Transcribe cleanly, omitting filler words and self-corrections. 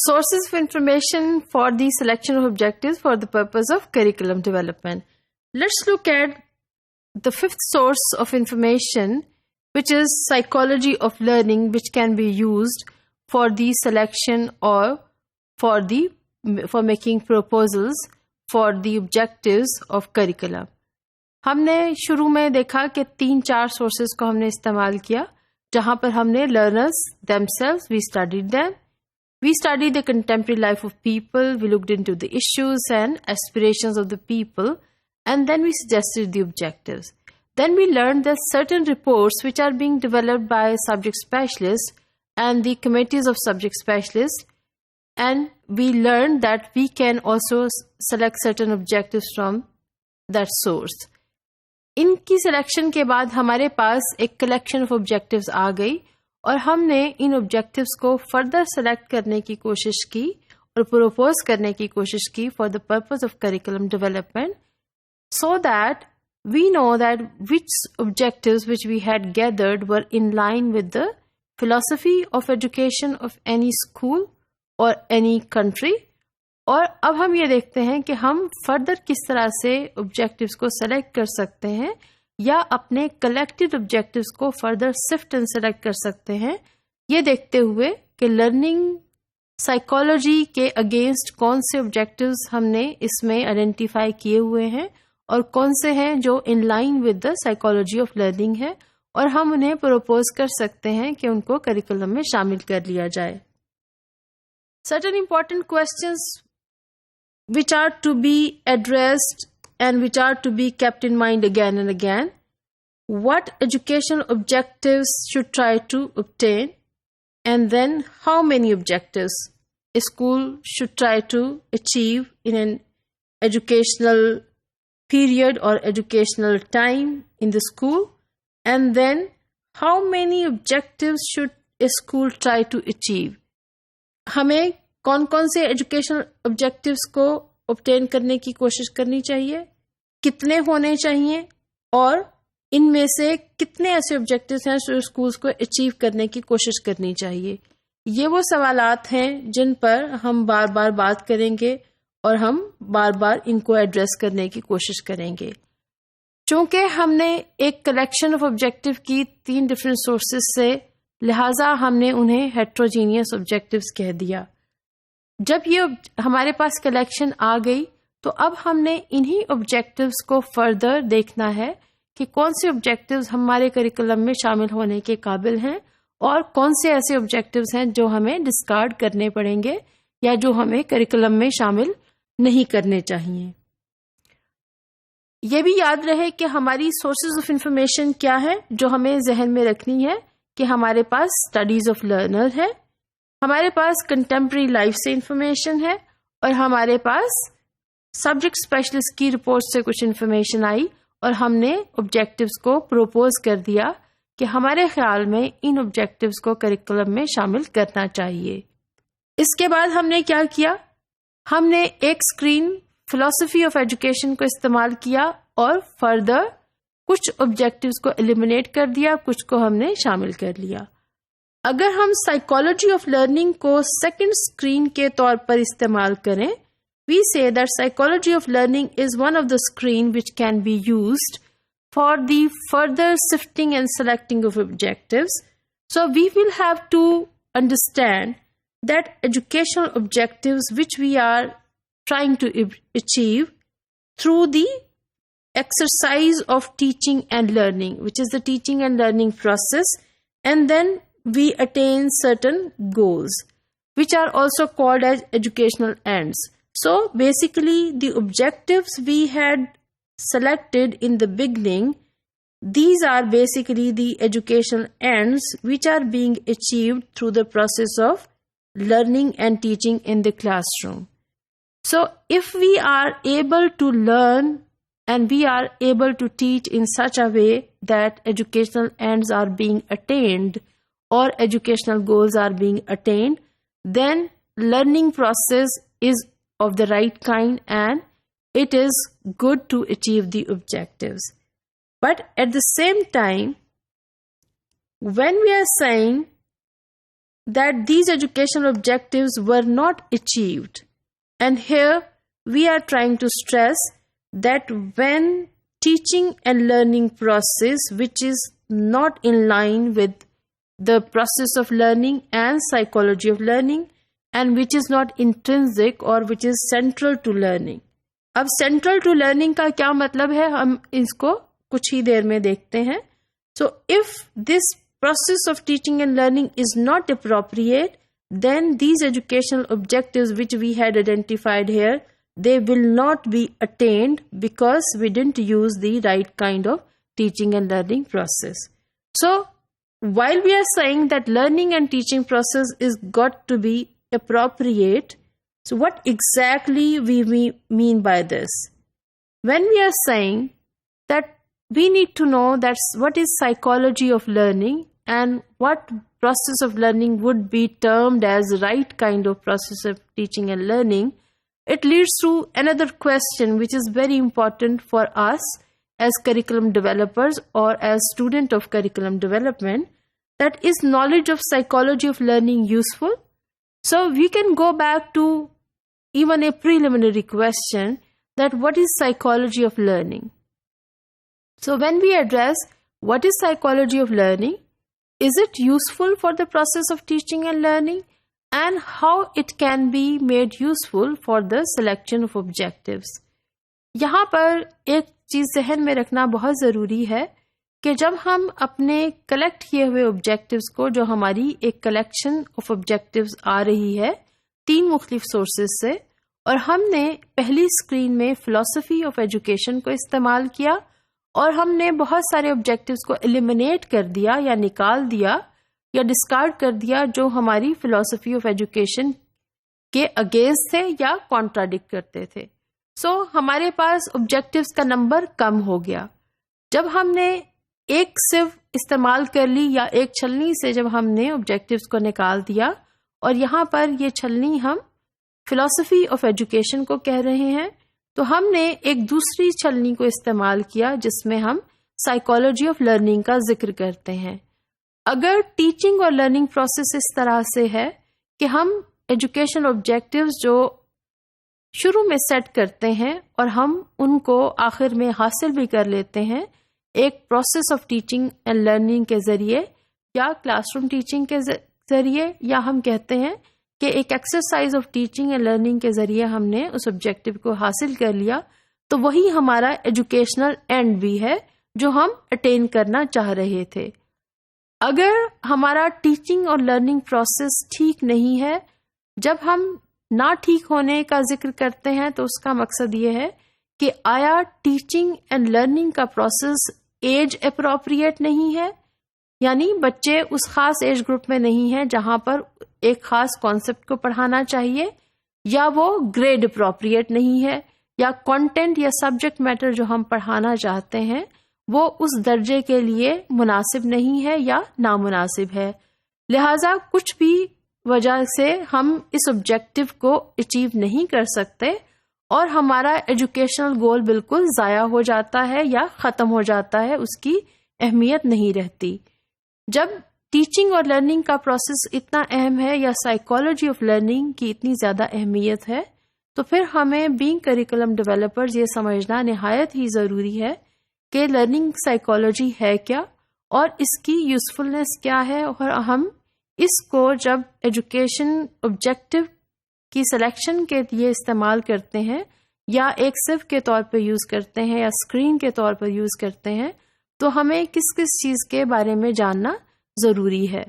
Sources of information for the selection of objectives for the purpose of curriculum development. Let's look at the fifth source of information, which is psychology of learning, which can be used for the selection or for making proposals for the objectives of curriculum. ہم نے شروع میں دیکھا کہ 3-4 sources کو ہم نے استعمال کیا جہاں پر ہم نے learners themselves, we studied them. We studied the contemporary life of people, we looked into the issues and aspirations of the people, and then we suggested the objectives. Then we learned that certain reports which are being developed by subject specialists and the committees of subject specialists, and we learned that we can also select certain objectives from that source. ان کی selection کے بعد ہمارے پاس ایک collection of objectives آ گئی اور ہم نے ان objectives کو فردر سلیکٹ کرنے کی کوشش کی اور پروپوز کرنے کی کوشش کی for the purpose of curriculum development so that we know that which objectives which we had gathered were in line with the philosophy of education of any school اور اینی کنٹری. اور اب ہم یہ دیکھتے ہیں کہ ہم فردر کس طرح سے آبجیکٹیوز کو سلیکٹ کر سکتے ہیں یا اپنے کلیکٹڈ آبجیکٹیوز کو فردر سفٹ اینڈ سلیکٹ کر سکتے ہیں، یہ دیکھتے ہوئے کہ لرننگ سائیکالوجی کے اگینسٹ کون سے آبجیکٹیوز ہم نے اس میں آئیڈینٹیفائی کیے ہوئے ہیں اور کون سے ہیں جو ان line with the psychology of learning ہے، اور ہم انہیں پروپوز کر سکتے ہیں کہ ان کو کریکولم میں شامل کر لیا جائے. Certain important questions which are to be addressed and which are to be kept in mind again and again. What educational objectives should try to obtain, and then how many objectives a school should try to achieve in an educational period or educational time in the school, and then how many objectives should a school try to achieve. ہمیں کون کون سے educational objectives کو obtain کرنے کی کوشش کرنی چاہیے، کتنے ہونے چاہیے، اور ان میں سے کتنے ایسے آبجیکٹیوز ہیں جو اسکولس کو اچیو کرنے کی کوشش کرنی چاہیے. یہ وہ سوالات ہیں جن پر ہم بار بار بات کریں گے اور ہم بار بار ان کو ایڈریس کرنے کی کوشش کریں گے. چونکہ ہم نے ایک کلیکشن آف آبجیکٹیو کی 3 ڈفرینٹ سورسز سے، لہٰذا ہم نے انہیں ہیٹروجینیس آبجیکٹیوز کہہ دیا. جب یہ ہمارے پاس کلیکشن آ گئی تو اب ہم نے انہی آبجیکٹیوز کو فردر دیکھنا ہے کہ کون سے آبجیکٹیوز ہمارے کریکولم میں شامل ہونے کے قابل ہیں اور کون سے ایسے آبجیکٹیوز ہیں جو ہمیں ڈسکارڈ کرنے پڑیں گے یا جو ہمیں کریکولم میں شامل نہیں کرنے چاہیے. یہ بھی یاد رہے کہ ہماری سورسز آف انفارمیشن کیا ہے جو ہمیں ذہن میں رکھنی ہے کہ ہمارے پاس اسٹڈیز آف لرنر ہے، ہمارے پاس کنٹمپرری لائف سے انفارمیشن ہے، اور ہمارے پاس سبجیکٹ اسپیشلسٹ کی رپورٹ سے کچھ انفارمیشن آئی اور ہم نے آبجیکٹیوز کو پروپوز کر دیا کہ ہمارے خیال میں ان آبجیکٹیوز کو کریکولم میں شامل کرنا چاہیے. اس کے بعد ہم نے کیا کیا؟ ہم نے ایک اسکرین فلاسفی آف ایجوکیشن کو استعمال کیا اور فردر کچھ آبجیکٹیوز کو ایلیمینیٹ کر دیا، کچھ کو ہم نے شامل کر لیا. اگر ہم سائیکالوجی آف لرننگ کو سیکنڈ اسکرین کے طور پر استعمال کریں، we say that psychology of learning is one of the screen which can be used for the further sifting and selecting of objectives. So we will have to understand that educational objectives which we are trying to achieve through the exercise of teaching and learning, which is the teaching and learning process, and then we attain certain goals which are also called as educational ends. So basically the objectives we had selected in the beginning, these are basically the educational ends which are being achieved through the process of learning and teaching in the classroom. So if we are able to learn and we are able to teach in such a way that educational ends are being attained or educational goals are being attained, then learning process is of the right kind and it is good to achieve the objectives. But at the same time, when we are saying that these educational objectives were not achieved. And here we are trying to stress that when teaching and learning process which is not in line with the process of learning and psychology of learning and which is not intrinsic or which is central to learning. اب central to learning کا کیا مطلب ہے ہم اس کو کچھ ہی دیر میں دیکھتے ہیں. So if this process of teaching and learning is not appropriate, then these educational objectives which we had identified here, they will not be attained because we didn't use the right kind of teaching and learning process. So while we are saying that learning and teaching process is got to be appropriate, so what exactly we mean by this? When we are saying that we need to know that what is psychology of learning and what process of learning would be termed as right kind of process of teaching and learning, it leads to another question which is very important for us as curriculum developers or as student of curriculum development, that is knowledge of psychology of learning useful? So we can go back to even a preliminary question, that what is psychology of learning? So when we address what is psychology of learning, is it useful for the process of teaching and learning, and how it can be made useful for the selection of objectives. یہاں پر ایک چیز ذہن میں رکھنا بہت ضروری ہے کہ جب ہم اپنے کلیکٹ کیے ہوئے آبجیکٹیوز کو، جو ہماری ایک کلیکشن آف آبجیکٹیوز آ رہی ہے 3 مختلف سورسز سے، اور ہم نے پہلی اسکرین میں فلسفی آف ایجوکیشن کو استعمال کیا اور ہم نے بہت سارے آبجیکٹیوز کو ایلیمینیٹ کر دیا یا نکال دیا یا ڈسکارڈ کر دیا جو ہماری فلسفی آف ایجوکیشن کے اگینسٹ تھے یا کانٹراڈکٹ کرتے تھے. سو ہمارے پاس آبجیکٹیوز کا نمبر کم ہو گیا. جب ہم نے ایک صرف استعمال کر لی یا ایک چھلنی سے جب ہم نے آبجیکٹیوز کو نکال دیا، اور یہاں پر یہ چھلنی ہم فلسفی آف ایجوکیشن کو کہہ رہے ہیں، تو ہم نے ایک دوسری چھلنی کو استعمال کیا جس میں ہم سائیکالوجی آف لرننگ کا ذکر کرتے ہیں. اگر ٹیچنگ اور لرننگ پروسیس اس طرح سے ہے کہ ہم ایجوکیشن آبجیکٹیوز جو شروع میں سیٹ کرتے ہیں اور ہم ان کو آخر میں حاصل بھی کر لیتے ہیں ایک process of teaching and learning کے ذریعے یا کلاس روم ٹیچنگ کے ذریعے، یا ہم کہتے ہیں کہ ایک exercise of teaching and learning کے ذریعے ہم نے اس آبجیکٹیو کو حاصل کر لیا، تو وہی ہمارا ایجوکیشنل اینڈ بھی ہے جو ہم اٹین کرنا چاہ رہے تھے. اگر ہمارا ٹیچنگ اور لرننگ پروسیس ٹھیک نہیں ہے، جب ہم نہ ٹھیک ہونے کا ذکر کرتے ہیں تو اس کا مقصد یہ ہے کہ آیا ٹیچنگ اینڈ لرننگ کا پروسیس ایج اپروپریٹ نہیں ہے، یعنی بچے اس خاص ایج گروپ میں نہیں ہیں جہاں پر ایک خاص کانسیپٹ کو پڑھانا چاہیے، یا وہ گریڈ اپروپریٹ نہیں ہے، یا کنٹینٹ یا سبجیکٹ میٹر جو ہم پڑھانا چاہتے ہیں وہ اس درجے کے لیے مناسب نہیں ہے یا نامناسب ہے. لہذا کچھ بھی وجہ سے ہم اس آبجیکٹیو کو اچیو نہیں کر سکتے اور ہمارا ایجوکیشنل گول بالکل ضائع ہو جاتا ہے یا ختم ہو جاتا ہے، اس کی اہمیت نہیں رہتی. جب ٹیچنگ اور لرننگ کا پروسیس اتنا اہم ہے یا سائیکالوجی آف لرننگ کی اتنی زیادہ اہمیت ہے، تو پھر ہمیں بینگ کریکولم ڈیولپرز یہ سمجھنا نہایت ہی ضروری ہے کہ لرننگ سائیکالوجی ہے کیا اور اس کی یوزفلنس کیا ہے، اور ہم اس کو جب ایجوکیشن آبجیکٹیو کی سلیکشن کے لیے استعمال کرتے ہیں یا ایک صرف کے طور پر یوز کرتے ہیں یا اسکرین کے طور پر یوز کرتے ہیں، تو ہمیں کس کس چیز کے بارے میں جاننا ضروری ہے.